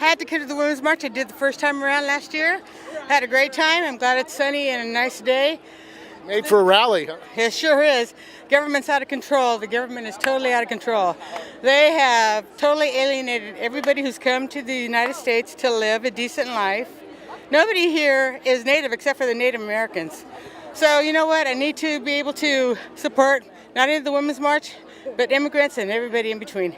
had to come to the Women's March. I did the first time around last year. Had a great time. I'm glad it's sunny and a nice day. Made for a rally, huh? It sure is. Government's out of control. The government is totally out of control. They have totally alienated everybody who's come to the United States to live a decent life. Nobody here is Native except for the Native Americans. So you know what? I need to be able to support not only the Women's March, but immigrants and everybody in between.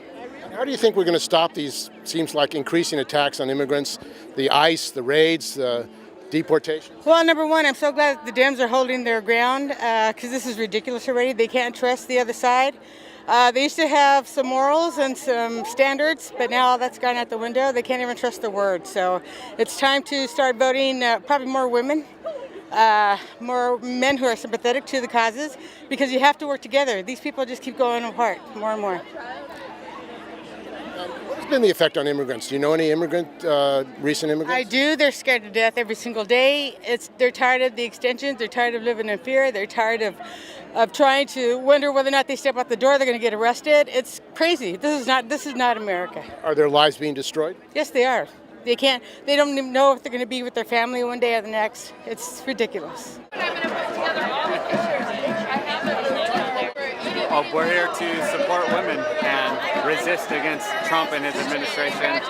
How do you think we're going to stop these, seems like, increasing attacks on immigrants, the ICE, the raids, the deportation? Well, number one, I'm so glad the Dems are holding their ground because this is ridiculous already. They can't trust the other side. They used to have some morals and some standards, but now all that's gone out the window. They can't even trust the word. So it's time to start voting probably more women, more men who are sympathetic to the causes, because you have to work together. These people just keep going apart more and more. What has been the effect on immigrants? Do you know any recent immigrants? I do. They're scared to death every single day. They're tired of the extensions. They're tired of living in fear. They're tired of trying to wonder whether or not they step out the door, they're going to get arrested. It's crazy. This is not America. Are their lives being destroyed? Yes, they are. They don't even know if they're going to be with their family one day or the next. It's ridiculous. We're here to support women and resist against Trump and his administration,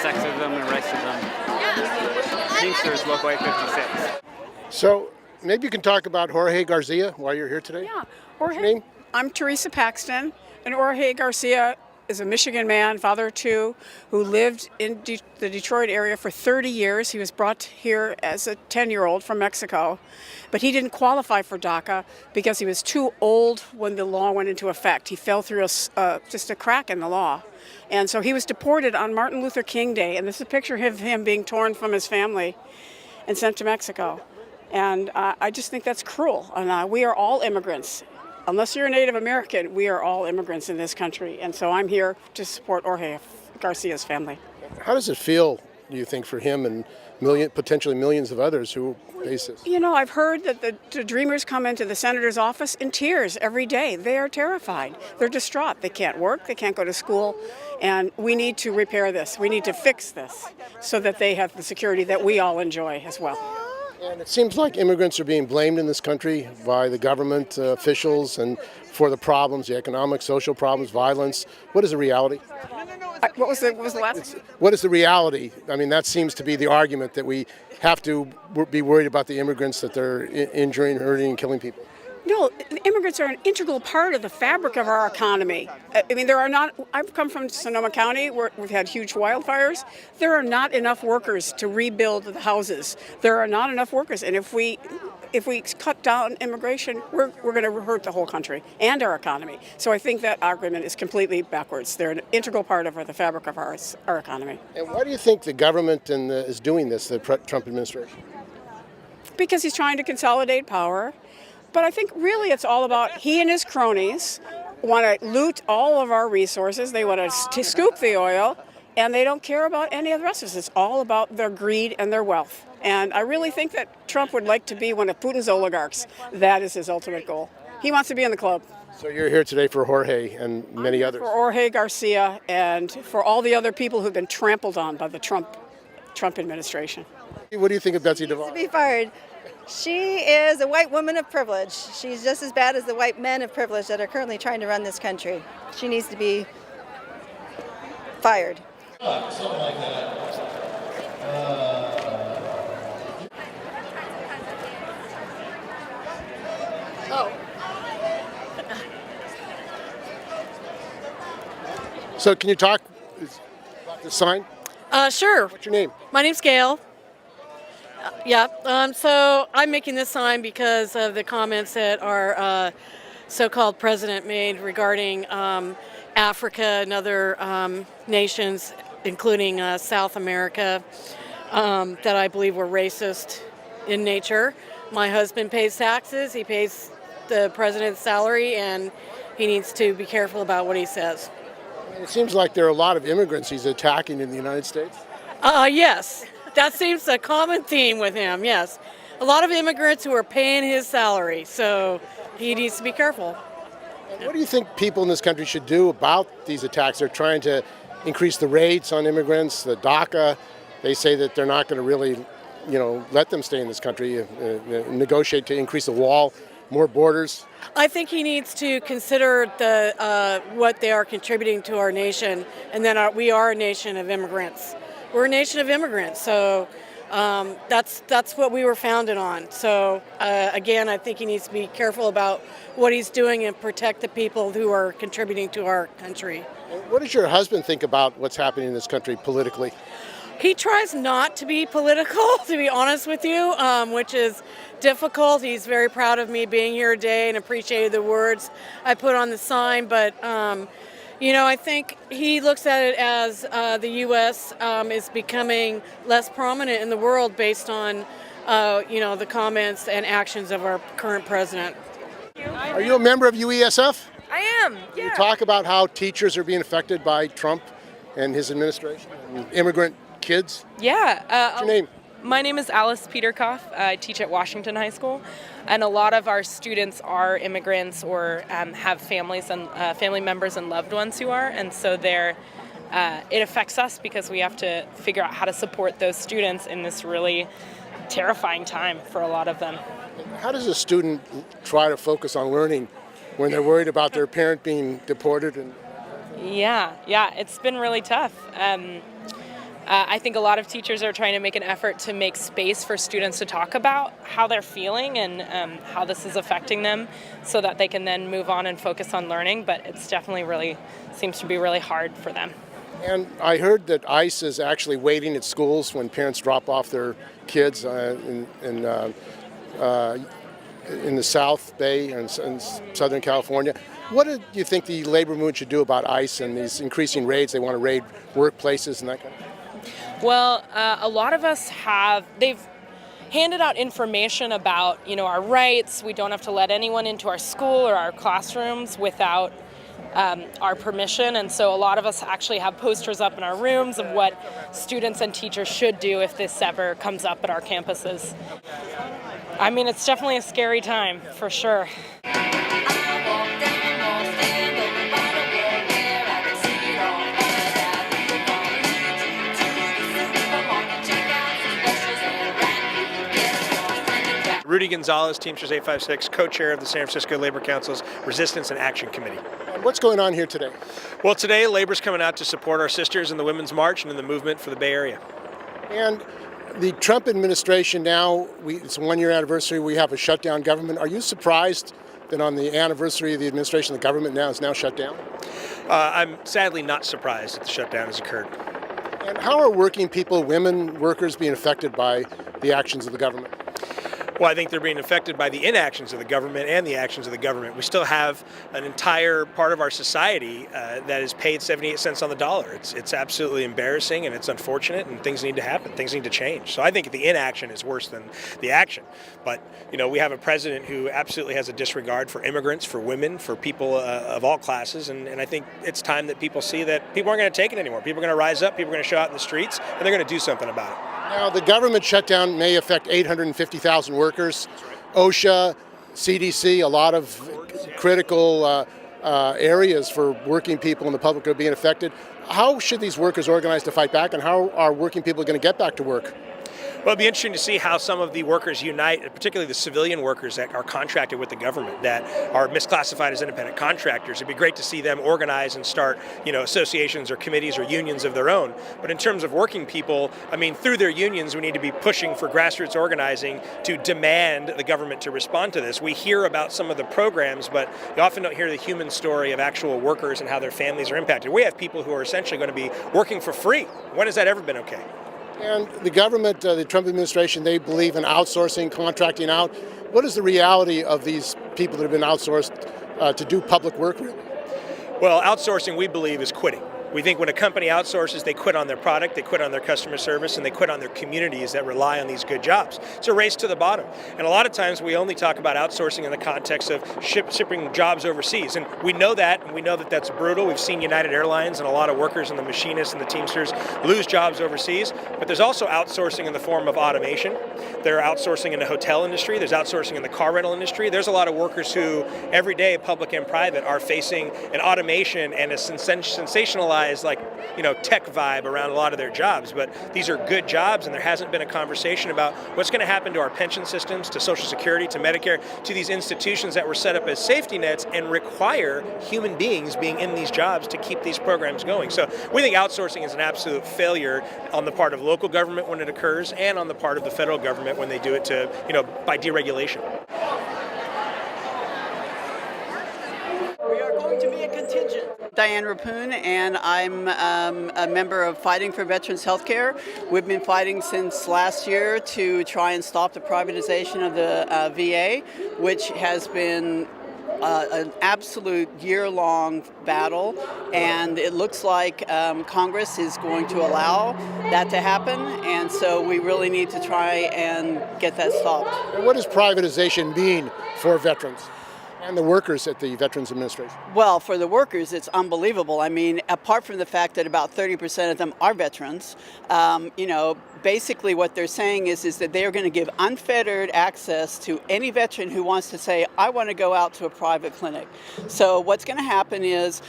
sexism and racism. Teamsters Local 856. So maybe you can talk about Jorge Garcia while you're here today. Yeah, What's your name? I'm Teresa Paxton, and Jorge Garcia is a Michigan man, father of two, who lived in the Detroit area for 30 years. He was brought here as a 10-year-old from Mexico, but he didn't qualify for DACA because he was too old when the law went into effect. He fell through just a crack in the law. And so he was deported on Martin Luther King Day, and this is a picture of him being torn from his family and sent to Mexico. And I just think that's cruel. And we are all immigrants. Unless you're a Native American, we are all immigrants in this country. And so I'm here to support Jorge Garcia's family. How does it feel, do you think, for him and potentially millions of others who face this? You know, I've heard that the Dreamers come into the senator's office in tears every day. They are terrified. They're distraught. They can't work. They can't go to school. And we need to repair this. We need to fix this so that they have the security that we all enjoy as well. And it seems like immigrants are being blamed in this country by the government officials and for the problems, the economic, social problems, violence. What is the reality? What was the last? What is the reality? I mean, that seems to be the argument, that we have to be worried about the immigrants, that they're injuring, hurting, and killing people. No, immigrants are an integral part of the fabric of our economy. I mean, I've come from Sonoma County where we've had huge wildfires. There are not enough workers to rebuild the houses. There are not enough workers. And if we cut down immigration, we're going to hurt the whole country and our economy. So I think that argument is completely backwards. They're an integral part of the fabric of our economy. And why do you think the government is doing this, the Trump administration? Because he's trying to consolidate power. But I think really it's all about he and his cronies want to loot all of our resources. They want to scoop the oil, and they don't care about any of the rest of us. It's all about their greed and their wealth. And I really think that Trump would like to be one of Putin's oligarchs. That is his ultimate goal. He wants to be in the club. So you're here today for Jorge and many others. For Jorge Garcia and for all the other people who've been trampled on by the Trump administration. What do you think of Betsy DeVos? To be fired. She is a white woman of privilege. She's just as bad as the white men of privilege that are currently trying to run this country. She needs to be fired. Something like that. So can you talk about the sign? Sure. What's your name? My name's Gail. So I'm making this sign because of the comments that our so-called president made regarding Africa and other nations, including South America, that I believe were racist in nature. My husband pays taxes. He pays the president's salary, and he needs to be careful about what he says. It seems like there are a lot of immigrants he's attacking in the United States. Yes. That seems a common theme with him, yes. A lot of immigrants who are paying his salary, so he needs to be careful. And what do you think people in this country should do about these attacks? They're trying to increase the rates on immigrants, the DACA. They say that they're not going to really, let them stay in this country, negotiate to increase the wall, more borders. I think he needs to consider what they are contributing to our nation, and then we are a nation of immigrants. We're a nation of immigrants, so that's what we were founded on. So again, I think he needs to be careful about what he's doing and protect the people who are contributing to our country. What does your husband think about what's happening in this country politically? He tries not to be political, to be honest with you, which is difficult. He's very proud of me being here today and appreciated the words I put on the sign. But, I think he looks at it as the U.S. Is becoming less prominent in the world based on, the comments and actions of our current president. Are you a member of UESF? I am, yeah. You talk about how teachers are being affected by Trump and his administration, and immigrant kids. Yeah. What's your name? My name is Alice Peterkoff. I teach at Washington High School, and a lot of our students are immigrants or have families and family members and loved ones who are, and so it affects us because we have to figure out how to support those students in this really terrifying time for a lot of them. How does a student try to focus on learning when they're worried about their parent being deported? Yeah, it's been really tough. I think a lot of teachers are trying to make an effort to make space for students to talk about how they're feeling and how this is affecting them so that they can then move on and focus on learning, but it's definitely seems to be really hard for them. And I heard that ICE is actually waiting at schools when parents drop off their kids in the South Bay and Southern California. What do you think the labor movement should do about ICE and these increasing raids? They want to raid workplaces and that kind of thing. Well, a lot of us they've handed out information about, our rights. We don't have to let anyone into our school or our classrooms without our permission. And so a lot of us actually have posters up in our rooms of what students and teachers should do if this ever comes up at our campuses. I mean, it's definitely a scary time, for sure. Rudy Gonzalez, Teamsters 856, co-chair of the San Francisco Labor Council's Resistance and Action Committee. What's going on here today? Well, today, labor's coming out to support our sisters in the Women's March and in the movement for the Bay Area. And the Trump administration now, it's a one-year anniversary, we have a shutdown government. Are you surprised that on the anniversary of the administration, the government now is shut down? I'm sadly not surprised that the shutdown has occurred. And how are working people, women, workers being affected by the actions of the government? Well, I think they're being affected by the inactions of the government and the actions of the government. We still have an entire part of our society that is paid 78 cents on the dollar. It's absolutely embarrassing and it's unfortunate, and things need to happen. Things need to change. So I think the inaction is worse than the action. But, we have a president who absolutely has a disregard for immigrants, for women, for people of all classes. And I think it's time that people see that people aren't going to take it anymore. People are going to rise up, people are going to show out in the streets, and they're going to do something about it. Now, the government shutdown may affect 850,000 workers. OSHA, CDC, a lot of critical areas for working people and the public are being affected. How should these workers organize to fight back, and how are working people going to get back to work? Well, it'd be interesting to see how some of the workers unite, particularly the civilian workers that are contracted with the government, that are misclassified as independent contractors. It'd be great to see them organize and start, associations or committees or unions of their own. But in terms of working people, through their unions, we need to be pushing for grassroots organizing to demand the government to respond to this. We hear about some of the programs, but you often don't hear the human story of actual workers and how their families are impacted. We have people who are essentially going to be working for free. When has that ever been okay? And the government, the Trump administration, they believe in outsourcing, contracting out. What is the reality of these people that have been outsourced to do public work? Well, outsourcing, we believe, is quitting. We think when a company outsources, they quit on their product, they quit on their customer service, and they quit on their communities that rely on these good jobs. It's a race to the bottom. And a lot of times we only talk about outsourcing in the context of shipping jobs overseas. And we know that, and we know that that's brutal. We've seen United Airlines and a lot of workers and the machinists and the Teamsters lose jobs overseas. But there's also outsourcing in the form of automation. There's outsourcing in the hotel industry. There's outsourcing in the car rental industry. There's a lot of workers who every day, public and private, are facing an automation and a sensationalized centralized, like, tech vibe around a lot of their jobs, but these are good jobs, and there hasn't been a conversation about what's going to happen to our pension systems, to Social Security, to Medicare, to these institutions that were set up as safety nets and require human beings being in these jobs to keep these programs going. So we think outsourcing is an absolute failure on the part of local government when it occurs, and on the part of the federal government when they do it to, by deregulation. We are going to be a contingent. Diane Rapoon, and I'm a member of Fighting for Veterans Healthcare. We've been fighting since last year to try and stop the privatization of the VA, which has been an absolute year-long battle, and it looks like Congress is going to allow that to happen, and so we really need to try and get that stopped. What does privatization mean for veterans and the workers at the Veterans Administration? Well, for the workers, it's unbelievable. I mean, apart from the fact that about 30% of them are veterans, basically what they're saying is that they are going to give unfettered access to any veteran who wants to say, I want to go out to a private clinic. So what's going to happen is,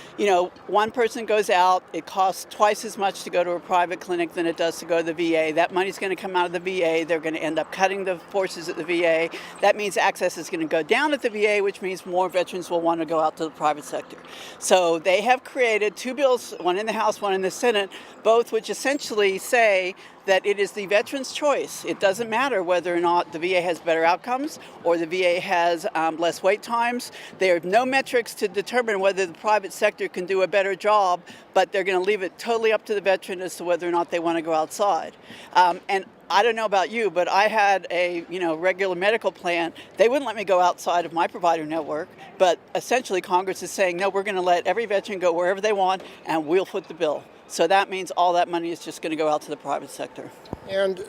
one person goes out, it costs twice as much to go to a private clinic than it does to go to the VA. That money's going to come out of the VA. They're going to end up cutting the forces at the VA. That means access is going to go down at the VA, which means more veterans will want to go out to the private sector. So they have created two bills, one in the House, one in the Senate, both which essentially say that it is the veteran's choice. It doesn't matter whether or not the VA has better outcomes or the VA has less wait times. There are no metrics to determine whether the private sector can do a better job, but they're going to leave it totally up to the veteran as to whether or not they want to go outside. And I don't know about you, but I had a regular medical plan. They wouldn't let me go outside of my provider network, but essentially Congress is saying, no, we're going to let every veteran go wherever they want, and we'll foot the bill. So that means all that money is just going to go out to the private sector. And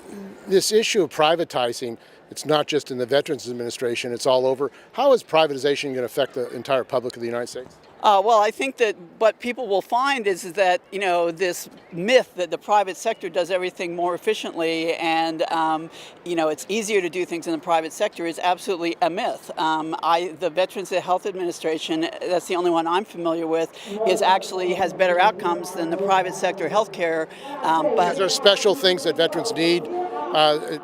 this issue of privatizing, it's not just in the Veterans Administration, it's all over. How is privatization going to affect the entire public of the United States? Well, I think that what people will find is that, this myth that the private sector does everything more efficiently and, it's easier to do things in the private sector is absolutely a myth. The Veterans Health Administration, that's the only one I'm familiar with, has better outcomes than the private sector healthcare. But there are special things that veterans need,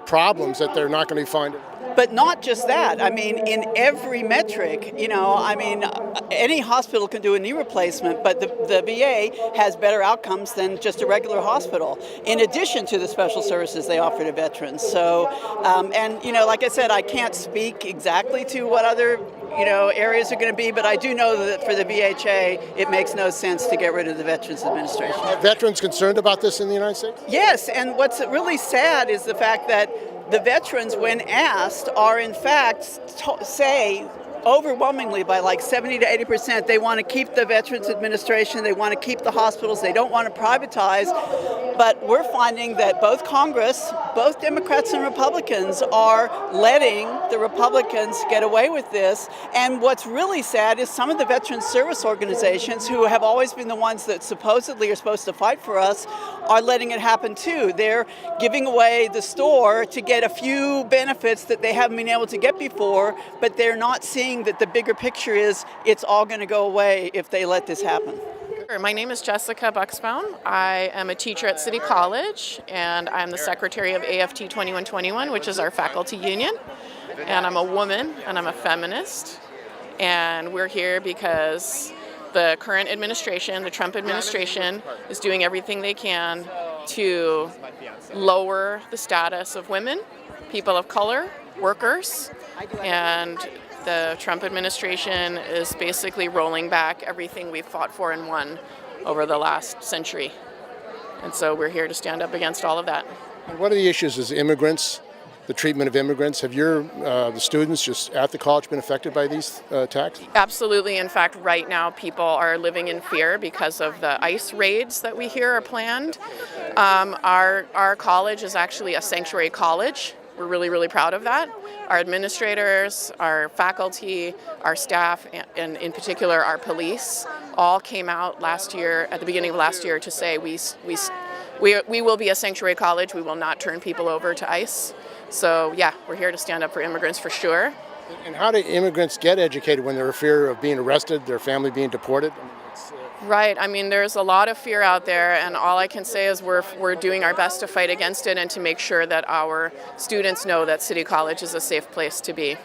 problems that they're not going to find. But not just that. I mean, in every metric, any hospital can do a knee replacement, but the VA has better outcomes than just a regular hospital, in addition to the special services they offer to veterans. So, like I said, I can't speak exactly to what other areas are going to be, but I do know that for the VHA, it makes no sense to get rid of the Veterans Administration. Are veterans concerned about this in the United States? Yes, and what's really sad is the fact that the veterans, when asked, are in fact say overwhelmingly by like 70 to 80%, they want to keep the Veterans Administration, they want to keep the hospitals, they don't want to privatize. But we're finding that both Congress, both Democrats and Republicans, are letting the Republicans get away with this. And what's really sad is some of the veterans service organizations, who have always been the ones that supposedly are supposed to fight for us, are letting it happen too. They're giving away the store to get a few benefits that they haven't been able to get before, but they're not seeing that the bigger picture is it's all going to go away if they let this happen. My name is Jessica Buxbaum. I am a teacher at City College, and I'm the secretary of AFT 2121, which is our faculty union. And I'm a woman, and I'm a feminist. And we're here because the current administration, the Trump administration, is doing everything they can to lower the status of women, people of color, workers, and the Trump administration is basically rolling back everything we've fought for and won over the last century. And so we're here to stand up against all of that. And one of the issues is immigrants, the treatment of immigrants. Have the students just at the college been affected by these attacks? Absolutely. In fact, right now people are living in fear because of the ICE raids that we hear are planned. Our college is actually a sanctuary college. We're really, really proud of that. Our administrators, our faculty, our staff, and in particular our police, all came out last year, at the beginning of last year, to say we will be a sanctuary college. We will not turn people over to ICE. So yeah, we're here to stand up for immigrants for sure. And how do immigrants get educated when they're in fear of being arrested, their family being deported? Right. I mean, there's a lot of fear out there, and all I can say is we're doing our best to fight against it and to make sure that our students know that City College is a safe place to be.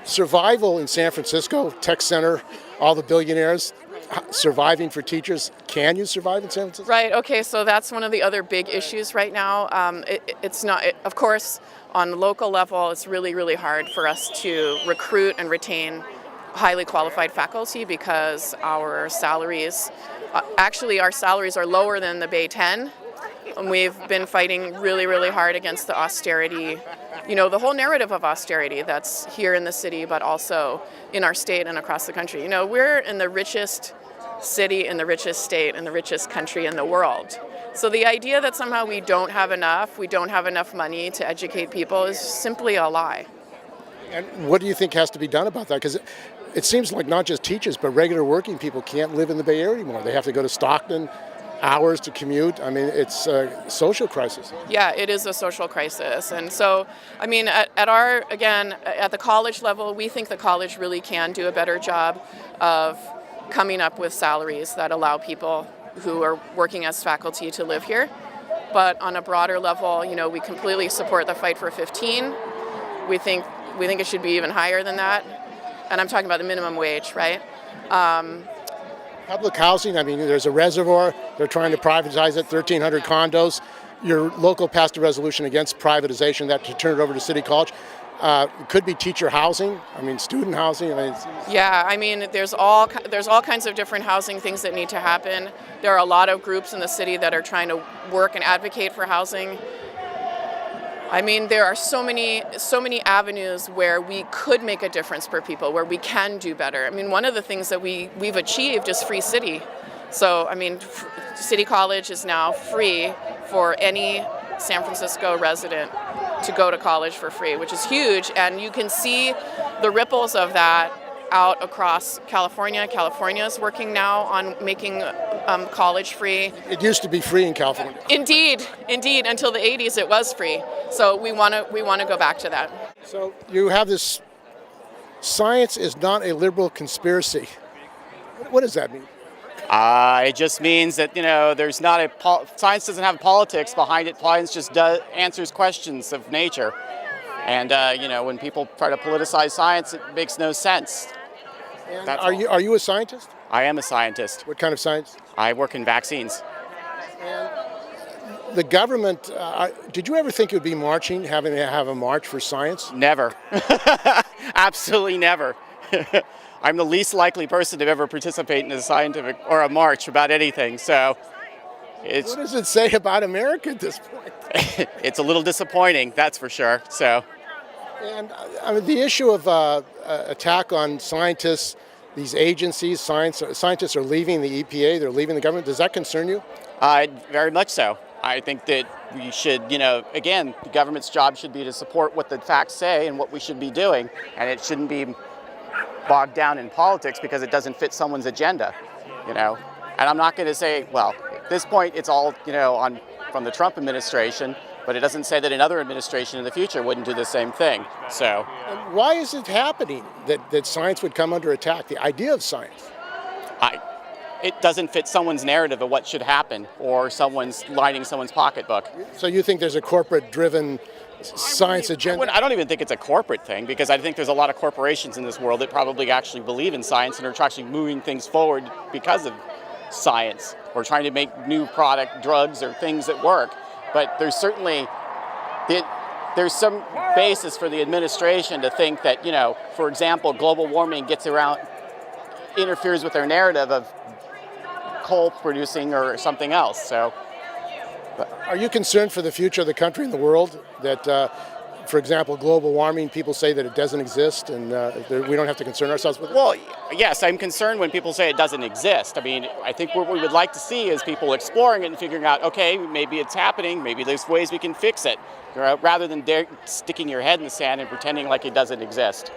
Survival in San Francisco, tech center, all the billionaires, surviving for teachers. Can you survive in San Francisco? Right. Okay. So that's one of the other big issues right now. It's not, of course, on the local level, it's really, really hard for us to recruit and retain highly qualified faculty because our salaries, our salaries are lower than the Bay 10. And we've been fighting really, really hard against the austerity, the whole narrative of austerity that's here in the city, but also in our state and across the country. We're in the richest city, in the richest state, in the richest country in the world. So the idea that somehow we don't have enough money to educate people is simply a lie. And what do you think has to be done about that? Because it seems like not just teachers, but regular working people can't live in the Bay Area anymore. They have to go to Stockton, hours to commute. I mean, it's a social crisis. Yeah, it is a social crisis. And so, I mean, at the college level, we think the college really can do a better job of coming up with salaries that allow people who are working as faculty to live here. But on a broader level, we completely support the fight for 15. We think it should be even higher than that. And I'm talking about the minimum wage, right? Public housing, I mean, there's a reservoir. They're trying to privatize it, 1,300 condos. Your local passed a resolution against privatization that to turn it over to City College. It could be teacher housing, student housing. There's all kinds of different housing things that need to happen. There are a lot of groups in the city that are trying to work and advocate for housing. There are so many avenues where we could make a difference for people, where we can do better. One of the things that we've achieved is free city. So, City College is now free for any San Francisco resident to go to college for free, which is huge. And you can see the ripples of that out across California. California is working now on making college free. It used to be free in California. Indeed. Until the 80s, it was free. So we want to go back to that. So you have this, science is not a liberal conspiracy. What does that mean? It just means that, there's not science doesn't have politics behind it. Science just answers questions of nature. And, when people try to politicize science, it makes no sense. Are you a scientist? I am a scientist. What kind of science? I work in vaccines. And the government, did you ever think it would be having to have a march for science? Never. Absolutely never. I'm the least likely person to ever participate in a scientific or a march about anything. So what does it say about America at this point? It's a little disappointing, that's for sure. So. And the issue of attack on scientists, these agencies, scientists are leaving the EPA, they're leaving the government. Does that concern you? Very much so. I think that we should, again, the government's job should be to support what the facts say and what we should be doing, and it shouldn't be bogged down in politics because it doesn't fit someone's agenda, And I'm not going to say, well, at this point it's all, from the Trump administration, but it doesn't say that another administration in the future wouldn't do the same thing. So, and why is it happening that science would come under attack? The idea of science. It doesn't fit someone's narrative of what should happen, or someone's lining someone's pocketbook. So you think there's a corporate-driven science agenda? I don't even think it's a corporate thing, because I think there's a lot of corporations in this world that probably actually believe in science and are actually moving things forward because of science, or trying to make new drugs or things that work. But there's certainly there's some basis for the administration to think that, for example, global warming interferes with their narrative of coal producing or something else. So, are you concerned for the future of the country and the world that, for example, global warming, people say that it doesn't exist and we don't have to concern ourselves with it? Well, yes, I'm concerned when people say it doesn't exist. I think what we would like to see is people exploring it and figuring out, okay, maybe it's happening, maybe there's ways we can fix it, rather than sticking your head in the sand and pretending like it doesn't exist.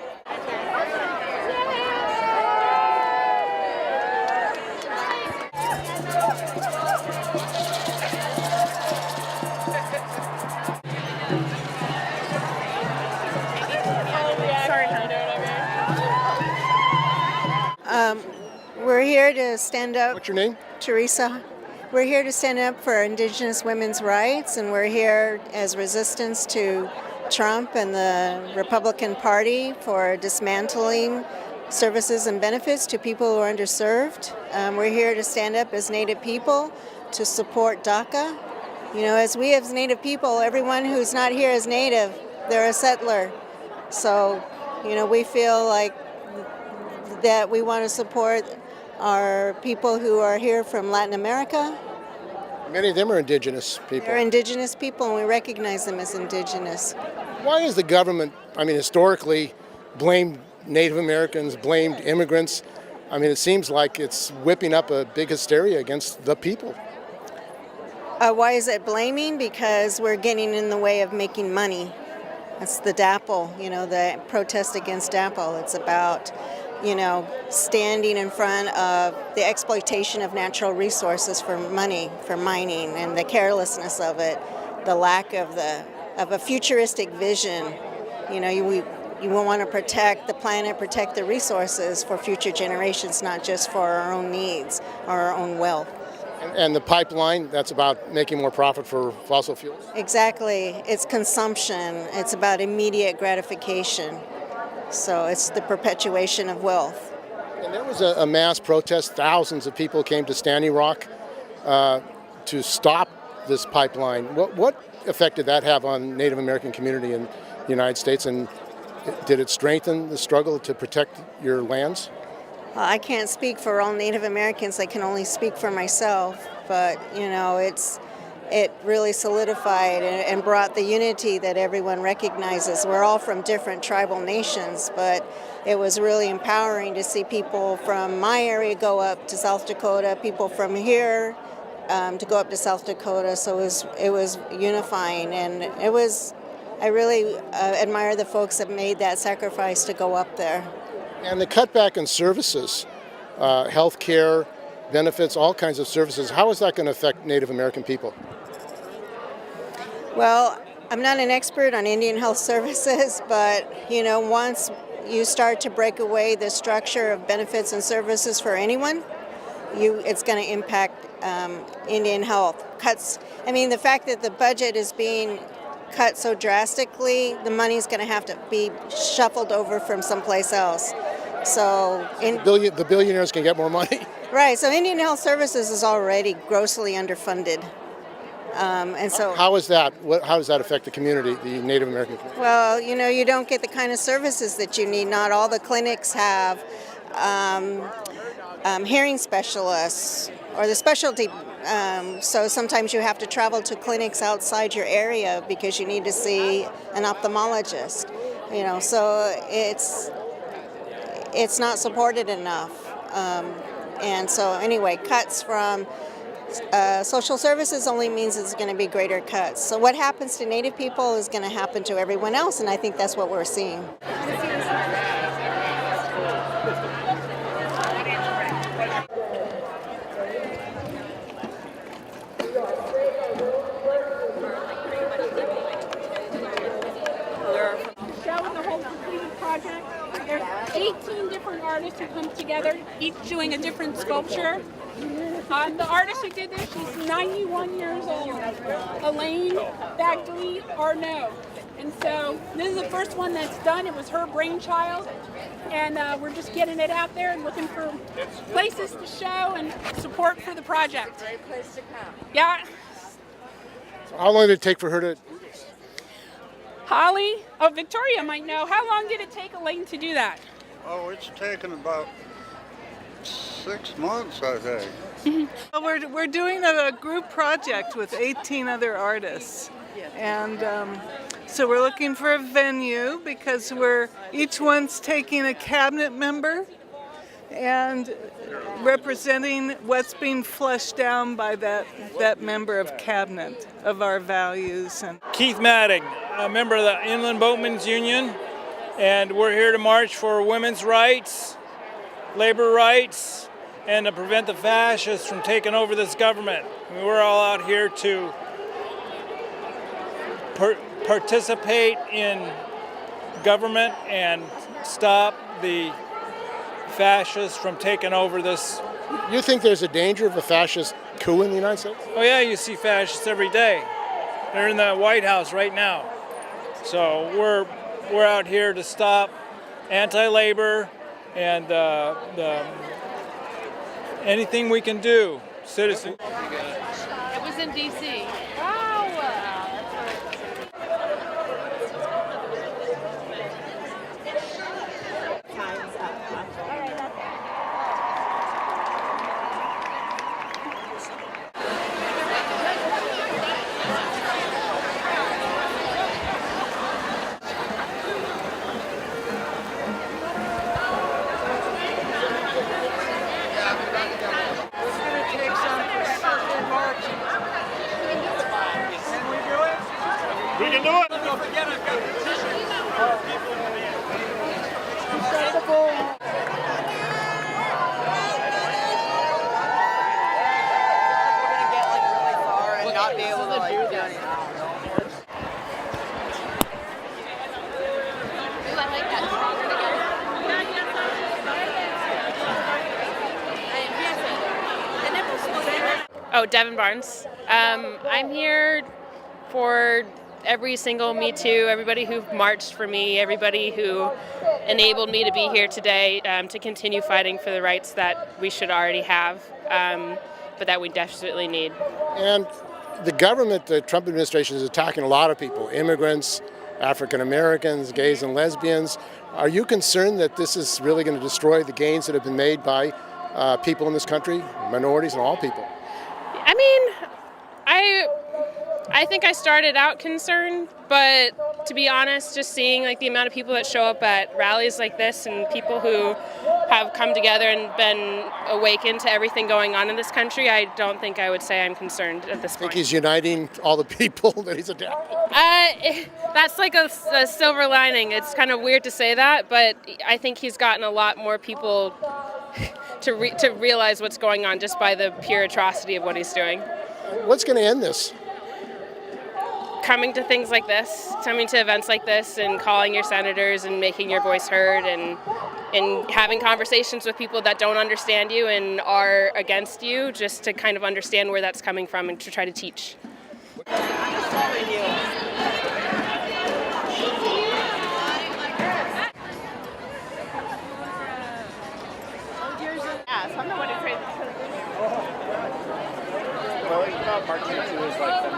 We're here here to stand up. What's your name? Teresa. We're here to stand up for Indigenous women's rights, and we're here as resistance to Trump and the Republican Party for dismantling services and benefits to people who are underserved. We're here to stand up as Native people to support DACA. You know, as Native people, everyone who's not here is Native, they're a settler. So, you know, we feel like that we want to support our people who are here from Latin America. Many of them are indigenous people. They're indigenous people, and we recognize them as indigenous. Why is the government, historically, blamed Native Americans, blamed immigrants? It seems like it's whipping up a big hysteria against the people. Why is it blaming? Because we're getting in the way of making money. That's the DAPL, the protest against DAPL. It's about, standing in front of the exploitation of natural resources for money, for mining, and the carelessness of it, the lack of a futuristic vision. You want to protect the planet, protect the resources for future generations, not just for our own needs or our own wealth. And the pipeline, that's about making more profit for fossil fuels? Exactly. It's consumption. It's about immediate gratification. So it's the perpetuation of wealth. And there was a mass protest. Thousands of people came to Standing Rock to stop this pipeline. What effect did that have on Native American community in the United States? And did it strengthen the struggle to protect your lands? I can't speak for all Native Americans. I can only speak for myself. But, it really solidified and brought the unity that everyone recognizes. We're all from different tribal nations, but it was really empowering to see people from my area go up to South Dakota, people from here to go up to South Dakota. So it was unifying, and I really admire the folks that made that sacrifice to go up there. And the cutback in services, health care, benefits, all kinds of services, how is that going to affect Native American people? Well, I'm not an expert on Indian health services, but, once you start to break away the structure of benefits and services for anyone, it's going to impact Indian health. Cuts. The fact that the budget is being cut so drastically, the money's going to have to be shuffled over from someplace else. So the billionaires can get more money. Right. So Indian Health Services is already grossly underfunded, and so how is that? How does that affect the community, the Native American community? Well, you don't get the kind of services that you need. Not all the clinics have hearing specialists or the specialty. So sometimes you have to travel to clinics outside your area because you need to see an ophthalmologist. So it's not supported enough. And so anyway, cuts from social services only means it's going to be greater cuts. So what happens to Native people is going to happen to everyone else, and I think that's what we're seeing. There's 18 different artists who come together, each doing a different sculpture. The artist who did this, she's 91 years old, Elaine Bagdley Arnaud. And so this is the first one that's done. It was her brainchild. And we're just getting it out there and looking for places to show and support for the project. Great place to come. Yeah. So how long did it take for her to... Holly, Victoria might know. How long did it take Elaine to do that? Oh, it's taken about 6 months, I think. Well, we're doing a group project with 18 other artists. And so we're looking for a venue because each one's taking a cabinet member and representing what's being flushed down by that member of cabinet of our values. And Keith Matting, a member of the Inland Boatmen's Union, and we're here to march for women's rights, labor rights, and to prevent the fascists from taking over this government. We're all out here to participate in government and stop the fascists from taking over this You think there's a danger of a fascist coup in the United States? Oh yeah, you see fascists every day. They're in the White House right now. So we're out here to stop anti-labor and anything we can do, citizens. It was in D.C. We can do it. Not be able to like do anything. Oh, Devin Barnes. I'm here for every single Me Too, everybody who marched for me, everybody who enabled me to be here today, to continue fighting for the rights that we should already have, but that we desperately need. And the government, the Trump administration, is attacking a lot of people, immigrants, African Americans, gays and lesbians. Are you concerned that this is really going to destroy the gains that have been made by people in this country, minorities and all people? I mean, I think I started out concerned, but to be honest, just seeing like the amount of people that show up at rallies like this and people who have come together and been awakened to everything going on in this country, I don't think I would say I'm concerned at this point. I think he's uniting all the people that he's attacking. That's like a silver lining. It's kind of weird to say that, but I think he's gotten a lot more people to realize what's going on just by the pure atrocity of what he's doing. What's going to end this? Coming to things like this, coming to events like this and calling your senators and making your voice heard and having conversations with people that don't understand you and are against you, just to kind of understand where that's coming from and to try to teach. Well, it's not marching to is like,